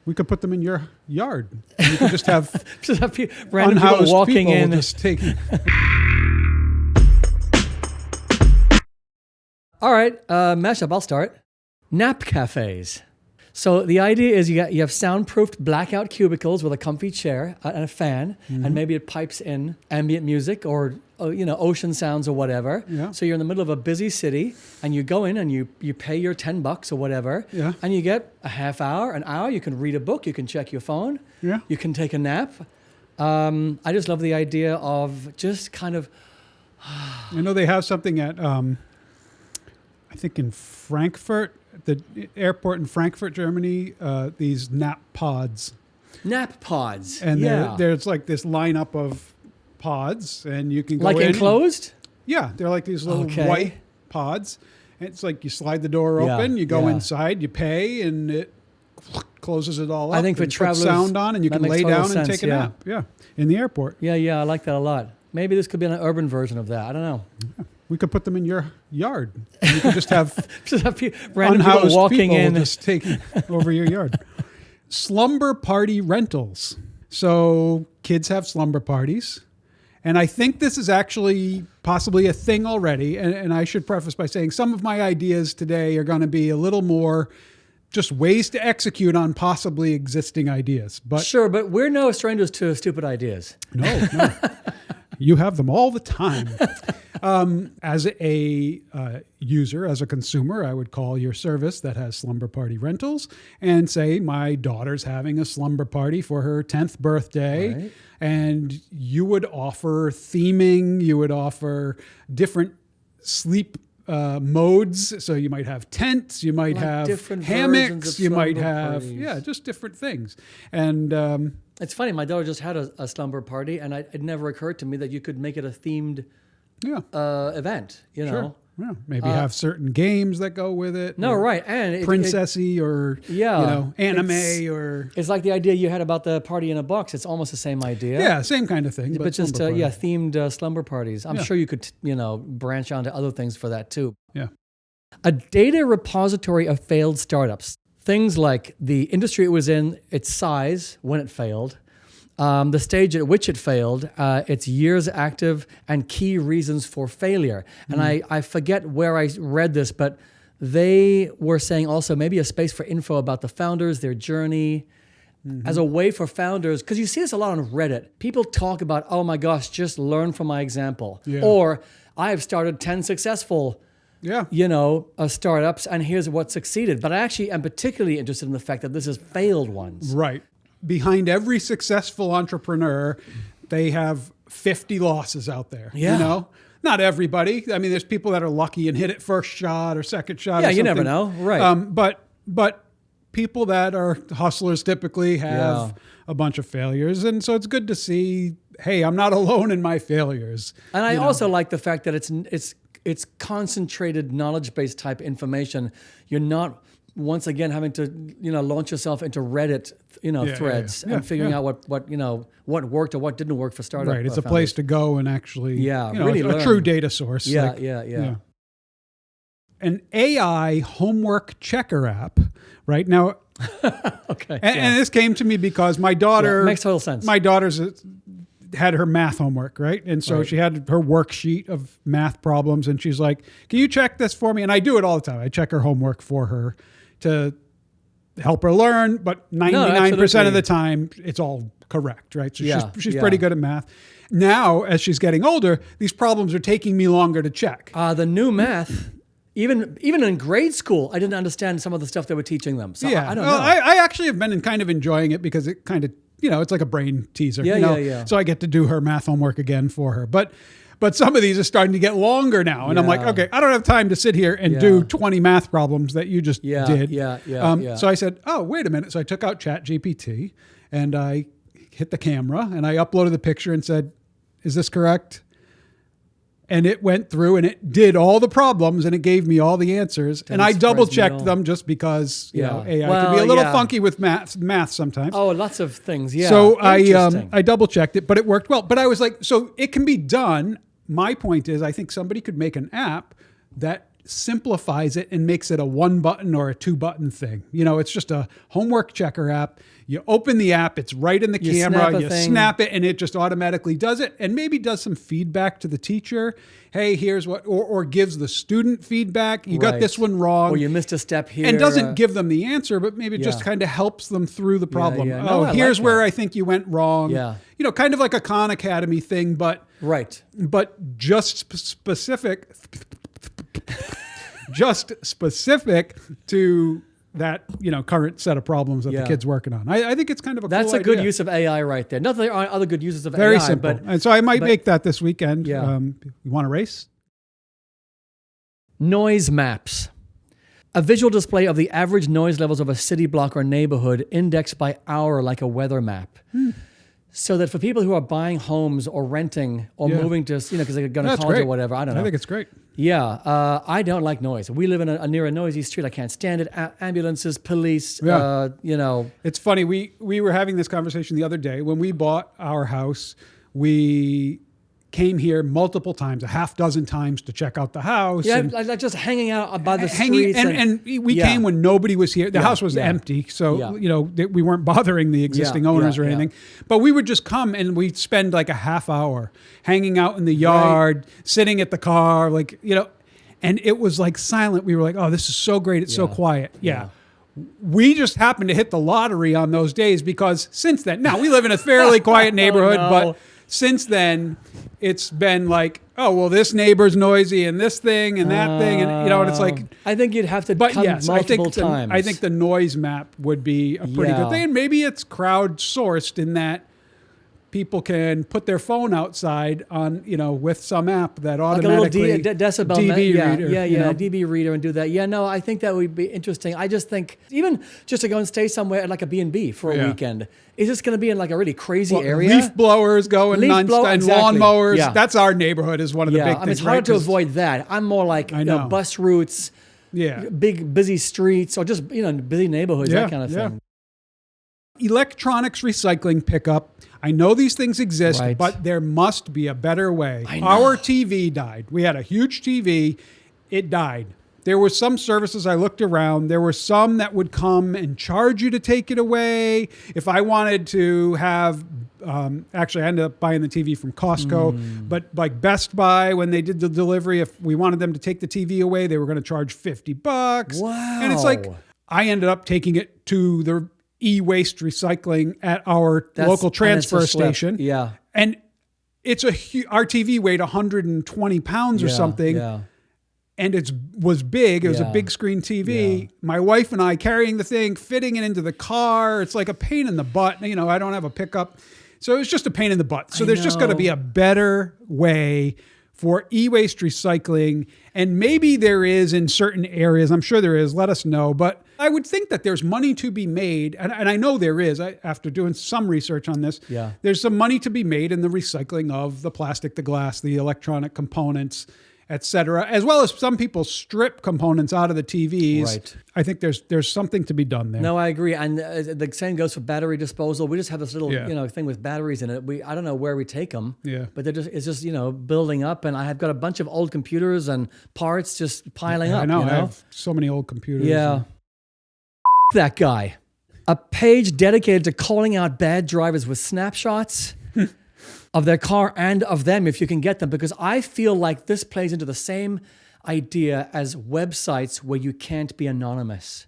We could put them in your yard. You could just have random people walking in. Just taking. All right, mashup. I'll start. Nap cafes. So the idea is you have soundproofed blackout cubicles with a comfy chair and a fan, and maybe it pipes in ambient music or ocean sounds or whatever. Yeah. So you're in the middle of a busy city, and you go in and you pay your $10 or whatever, and you get a half hour, an hour. You can read a book, you can check your phone, you can take a nap. I just love the idea of just kind of. I know they have something at I think in Frankfurt. The airport in Frankfurt, Germany, these nap pods. Nap pods. And there's like this lineup of pods, and you can go like in. Like enclosed? Yeah, they're like these little white pods. And it's like you slide the door open, you go inside, you pay, and it closes it all up. I think for travelers, sound on, and you can lay down and take a nap. Yeah, in the airport. Yeah, I like that a lot. Maybe this could be an urban version of that. I don't know. Yeah. We could put them in your yard. You could just have random people walking in, just taking over your yard. Slumber party rentals. So kids have slumber parties. And I think this is actually possibly a thing already. And I should preface by saying some of my ideas today are going to be a little more just ways to execute on possibly existing ideas. But sure, but we're no strangers to stupid ideas. No. You have them all the time. As a user, as a consumer, I would call your service that has slumber party rentals and say, my daughter's having a slumber party for her 10th birthday. Right. And you would offer theming, you would offer different sleep modes. So you might have tents, you might have hammocks, you might have, just different things. And it's funny, my daughter just had a slumber party, and it never occurred to me that you could make it a themed event, you know. Sure. Yeah. Maybe have certain games that go with it. No, right. And princessy or anime it's like the idea you had about the party in a box. It's almost the same idea. Yeah, same kind of thing. But just themed slumber parties. I'm sure you could branch onto other things for that too. Yeah. A data repository of failed startups. Things like the industry it was in, its size when it failed, the stage at which it failed, its years active, and key reasons for failure. And I forget where I read this, but they were saying also maybe a space for info about the founders, their journey, as a way for founders, because you see this a lot on Reddit. People talk about, oh my gosh, just learn from my example. Yeah. Or I have started 10 successful startups, and here's what succeeded. But I actually am particularly interested in the fact that this is failed ones. Right. Behind every successful entrepreneur, they have 50 losses out there. Yeah. You know? Not everybody. I mean, there's people that are lucky and hit it first shot or second shot. Yeah, you never know. Right. But people that are hustlers typically have a bunch of failures. And so it's good to see, hey, I'm not alone in my failures. And I also like the fact that it's concentrated knowledge-based type information. You're not once again having to launch yourself into Reddit threads and figuring out what worked or what didn't work for startup. Right, it's a place to go and actually really a true data source. Yeah. An AI homework checker app. Right now. Okay. And this came to me because my daughter makes total sense. My daughter's had her math homework, right? And so she had her worksheet of math problems, and she's like, can you check this for me? And I do it all the time. I check her homework for her to help her learn, but 99% of the time, it's all correct, right? So she's pretty good at math. Now, as she's getting older, these problems are taking me longer to check. The new math, even in grade school, I didn't understand some of the stuff they were teaching them. So I don't know. I actually have been kind of enjoying it because it kind of, it's like a brain teaser. So I get to do her math homework again for her. But some of these are starting to get longer now. And I'm like, okay, I don't have time to sit here and do 20 math problems that you just did. So I said, oh, wait a minute. So I took out ChatGPT and I hit the camera and I uploaded the picture and said, is this correct? And it went through and it did all the problems and it gave me all the answers. And I double checked them just because AI can be a little funky with math sometimes. Oh, lots of things. Yeah. So I double checked it, but it worked well. But I was like, so it can be done. My point is, I think somebody could make an app that simplifies it and makes it a 1-button or a 2-button thing. It's just a homework checker app. You open the app, it's right in the camera, you snap it, and it just automatically does it, and maybe does some feedback to the teacher. Hey, here's what, or gives the student feedback. You got this one wrong. Or you missed a step here. And doesn't give them the answer, but maybe just kind of helps them through the problem. No, here's where I think you went wrong. Yeah. Kind of like a Khan Academy thing, but just specific to that, current set of problems that the kid's working on. I think it's kind of a That's cool a good idea. use of AI right there. Not that there aren't other good uses of Very AI. simple. And so I might make that this weekend. Yeah. You want to race? Noise maps. A visual display of the average noise levels of a city block or neighborhood indexed by hour like a weather map. So that for people who are buying homes or renting or moving to, because they're going to college or whatever, I don't know. I think it's great. Yeah, I don't like noise. We live in near a noisy street. I can't stand it. Ambulances, police, It's funny. We were having this conversation the other day. When we bought our house, we came here multiple times, a half dozen times to check out the house. Yeah, like just hanging out by the streets. And we came when nobody was here. The house was empty, so we weren't bothering the existing owners or anything. But we would just come and we'd spend like a half hour hanging out in the yard, sitting at the car, and it was like silent. We were like, oh, this is so great. It's so quiet. Yeah. We just happened to hit the lottery on those days because since then, now we live in a fairly quiet neighborhood, but since then, it's been like, oh, well, this neighbor's noisy and this thing and that thing. And, and it's like... I think you'd have to come multiple times. I think the noise map would be a pretty good thing. And maybe it's crowdsourced in that people can put their phone outside on, with some app that automatically... Like a little decibel DB reader. DB reader and do that. Yeah, no, I think that would be interesting. I just think, even just to go and stay somewhere at like a B&B for a weekend, is this going to be in like a really crazy area? Leaf blowers going nonstop, lawnmowers. Yeah. That's our neighborhood is one of the big things. It's hard to avoid that. I'm more like bus routes, big busy streets, or just busy neighborhoods, that kind of thing. Electronics recycling pickup. I know these things exist, but there must be a better way. Our TV died. We had a huge TV. It died. There were some services I looked around. There were some that would come and charge you to take it away. If I wanted to have, actually I ended up buying the TV from Costco, but like Best Buy, when they did the delivery, if we wanted them to take the TV away, they were going to charge $50. Wow. And it's like, I ended up taking it to the e-waste recycling at our local transfer station. Yeah. And it's our TV weighed 120 pounds or something. Yeah. And it was big. It was a big screen TV. Yeah. My wife and I carrying the thing, fitting it into the car. It's like a pain in the butt. I don't have a pickup. So it was just a pain in the butt. So there's just got to be a better way for e-waste recycling. And maybe there is in certain areas. I'm sure there is. Let us know. But I would think that there's money to be made. And I know there is. After doing some research on this, there's some money to be made in the recycling of the plastic, the glass, the electronic components, etc., as well as some people strip components out of the TVs. Right. I think there's something to be done there. No, I agree. And the same goes for battery disposal. We just have this little thing with batteries in it. I don't know where we take them. Yeah. But it's just building up. And I have got a bunch of old computers and parts just piling up. I know. I have so many old computers. Yeah. That guy. A page dedicated to calling out bad drivers with snapshots of their car and of them if you can get them, because I feel like this plays into the same idea as websites where you can't be anonymous.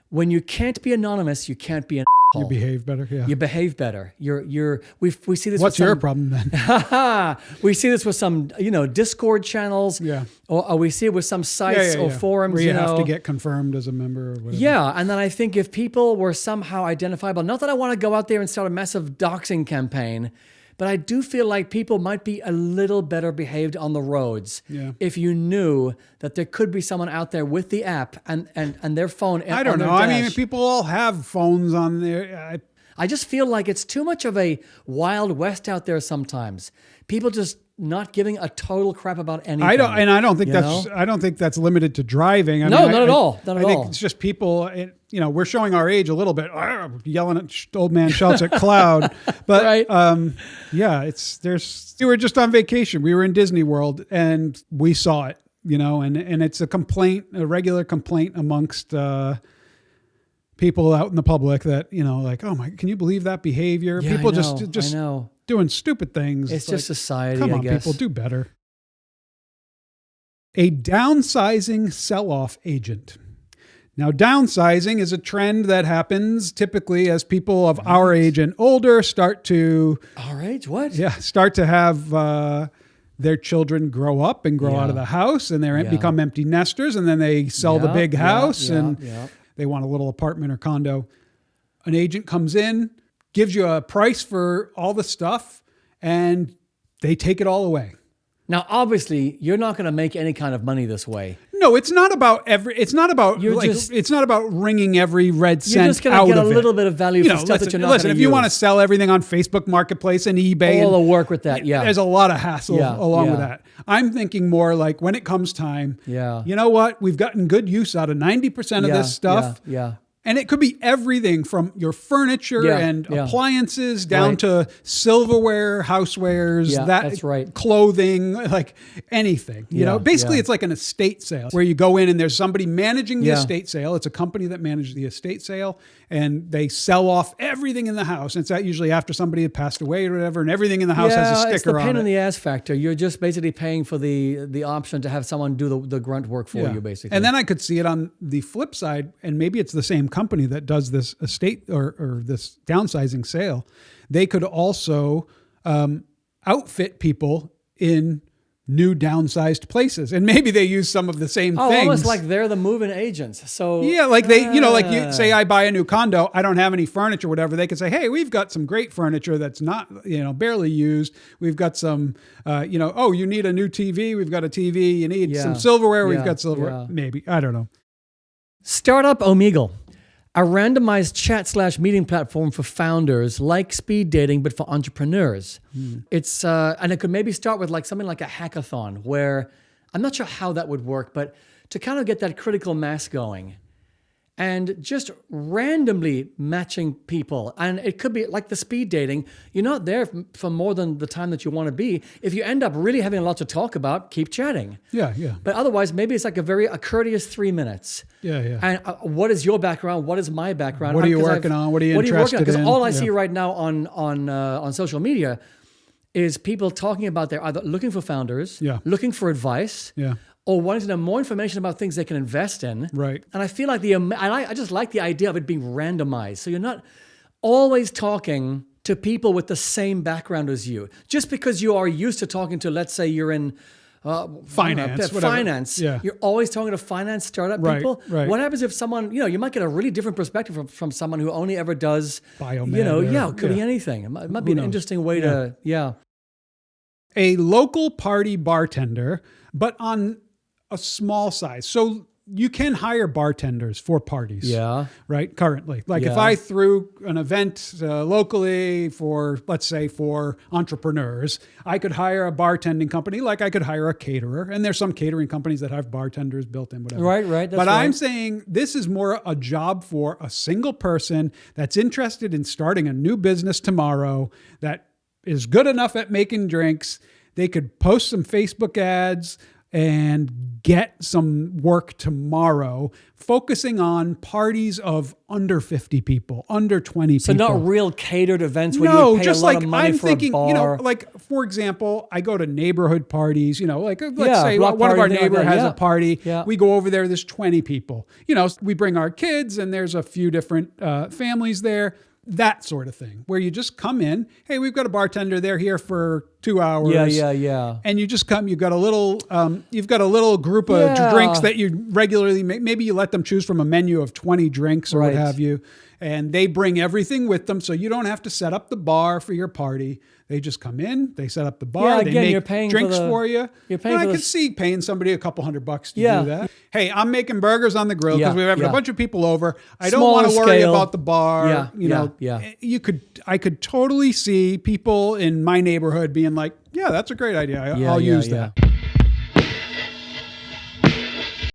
When you can't be anonymous, you can't be an You behave better, yeah. You behave better. We see this. What's your problem then? We see this with some, Discord channels. Yeah. Or we see it with some sites or forums. Where you have to get confirmed as a member or whatever. Yeah, and then I think if people were somehow identifiable, not that I want to go out there and start a massive doxing campaign, but I do feel like people might be a little better behaved on the roads if you knew that there could be someone out there with the app and their phone. I don't know. I mean, people all have phones on there. I just feel like it's too much of a Wild West out there sometimes. People just not giving a total crap about anything. I don't think that's limited to driving. Not at all. I think it's just people. We're showing our age a little bit. Yelling at old man shouts at cloud, but we were just on vacation. We were in Disney World and we saw it. and it's a regular complaint amongst people out in the public that, like, oh my, can you believe that behavior? Yeah, people I know, just doing stupid things. It's just like, society, come on, I guess. people, do better. A downsizing sell-off agent. Now, downsizing is a trend that happens typically as people of our age and older start to... Our age? What? Yeah, start to have their children grow up and grow out of the house, and they become empty nesters, and then they sell the big house, and they want a little apartment or condo. An agent comes in, gives you a price for all the stuff, and they take it all away. Now, obviously, you're not going to make any kind of money this way. No, it's not about it's not about wringing every red cent out of it. You're just going to get a little bit of value for stuff that you're not going to use. If you want to sell everything on Facebook Marketplace and eBay, all the work with that, there's a lot of hassle along with that. I'm thinking more like when it comes time, you know what? We've gotten good use out of 90% of this stuff. And it could be everything from your furniture and appliances down to silverware, housewares, that's right. Clothing, like anything. Basically it's like an estate sale where you go in and there's somebody managing the estate sale. It's a company that manages the estate sale, and they sell off everything in the house. And it's that usually after somebody had passed away or whatever, and everything in the house has a sticker on it. It's the pain in the ass factor. You're just basically paying for the option to have someone do the grunt work for you, basically. And then I could see it on the flip side, and maybe it's the same company that does this estate or this downsizing sale. They could also outfit people in new downsized places, and maybe they use some of the same things. Almost like they're the moving agents. So like they, like you say, I buy a new condo, I don't have any furniture, whatever. They could say, hey, we've got some great furniture that's not, barely used. We've got some, oh, you need a new TV. We've got a TV. You need some silverware. We've got silverware. Maybe, I don't know. Startup Omegle, a randomized chat/meeting platform for founders, like speed dating, but for entrepreneurs. It's and it could maybe start with something like a hackathon, where I'm not sure how that would work, but to kind of get that critical mass going. And just randomly matching people. And it could be like the speed dating. You're not there for more than the time that you want to be. If you end up really having a lot to talk about, keep chatting. Yeah. But otherwise, maybe it's like a courteous 3 minutes. Yeah. And what is your background? What is my background? What are you working on? What are you interested in? Because all I see right now on social media is people talking about they're either looking for founders, looking for advice, or wanting to know more information about things they can invest in. Right. And I feel like I just like the idea of it being randomized. So you're not always talking to people with the same background as you. Just because you are used to talking to, let's say you're in finance. You're always talking to finance startup people. Right. What happens if someone, you might get a really different perspective from someone who only ever does, biomed. It could be anything. It might be an interesting way to. A local party bartender, but on a small size. So you can hire bartenders for parties. Right. Currently. If I threw an event locally let's say for entrepreneurs, I could hire a bartending company, like I could hire a caterer. And there's some catering companies that have bartenders built in, whatever. Right. But I'm saying this is more a job for a single person that's interested in starting a new business tomorrow, that is good enough at making drinks. They could post some Facebook ads and get some work tomorrow, focusing on parties of under 50 people, under 20 people. So not real catered events where you pay a lot of money for a bar. For example, I go to neighborhood parties, let's say one of our neighbor has a party. We go over there, there's 20 people. We bring our kids and there's a few different families there. That sort of thing, where you just come in. Hey, we've got a bartender. They're here for 2 hours. Yeah. And you just come. You've got a little group of drinks that you regularly make. Maybe you let them choose from a menu of 20 drinks or what have you, and they bring everything with them, so you don't have to set up the bar for your party. They just come in. They set up the bar. They make drinks for you. I could see paying somebody a couple $100 to do that. Hey, I'm making burgers on the grill because we're having a bunch of people over. I don't want to worry about the bar. I could totally see people in my neighborhood being like, yeah, that's a great idea. I'll use that.